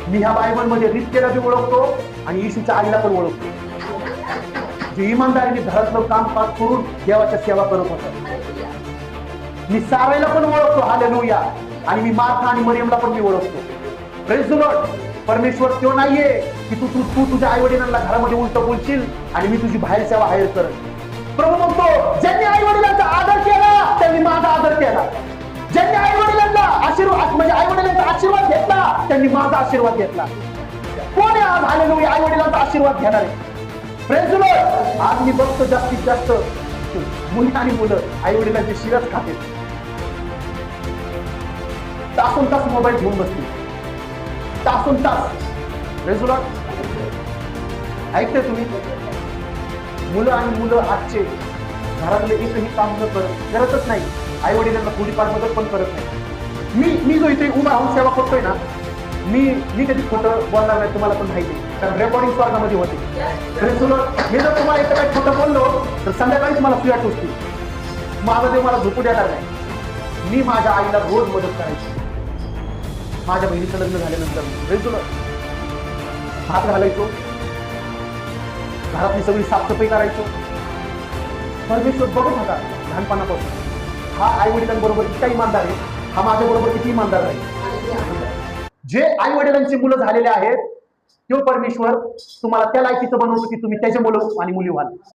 मी ह्या बायबलमध्ये रित्तेला बी ओळखतो आणि येशूच्या आईला पण ओळखतो, जे इमानदारीने घरातलं कामकाज करून देवाच्या सेवा करत होतं. मी सारायला पण ओळखतो, हालेलुया. आणि मी मार्था आणि मरियमला पण मी ओळखतो. Praise the Lord. परमेश्वर तो नाहीये की तू तू तू तुझ्या आई वडिलांना घरामध्ये उलट बोलशील आणि मी तुझी बाहेर सेवा हायर करत. प्रभू म्हणतो, ज्यांनी आई वडिलांचा आदर केला त्यांनी माझा आदर केला. ज्यांनी आई वडिलांना आशीर्वाद म्हणजे आई वडिलांचा आशीर्वाद घेतला त्यांनी माझा आशीर्वाद घेतला. कोण आहे आज हालेलुया आई वडिलांचा आशीर्वाद घेणारे? Praise the Lord. आज मी बघतो जास्तीत जास्त मुली आणि मुलं आई वडिलांचे शिरच खाते, तासून तास मोबाईल घेऊन बसतील, तासून तास. Praise the Lord. ऐकते तुम्ही? मुलं आणि मुलं आजचे घरातले एकही काम न करतच नाही, आई वडिलांना थोडीफार मदत पण करत नाही. मी जो इथे उभा राहून सेवा करतोय ना, मी कधी खोटं बोलणार नाही, तुम्हाला पण माहिती आहे, कारण रेकॉर्डिंग स्वर्गामध्ये होते. मी जर तुम्हाला इथं काही खोटं बोललो तर संध्याकाळीच मला सुया टोचतील, माझा देव मला झोपू देणार नाही. मी माझ्या आईला रोज मदत करायची. माझ्या बहिणीचं लग्न झाल्यानंतर भात घालायचो, घरातली सगळी साफसफाई करायचो. परमेश्वर बघत होता लहानपणापासून, हा आई वडिलांबरोबर इतका इमानदार आहे, हा माझ्या बरोबर किती इमानदार आहे. जे आई वडिलांची मुलं झालेले आहेत तो परमेश्वर तुम्हाला त्या लायकीचं बनवतो की तुम्ही त्याचे मुलं आणि मुली व्हाल.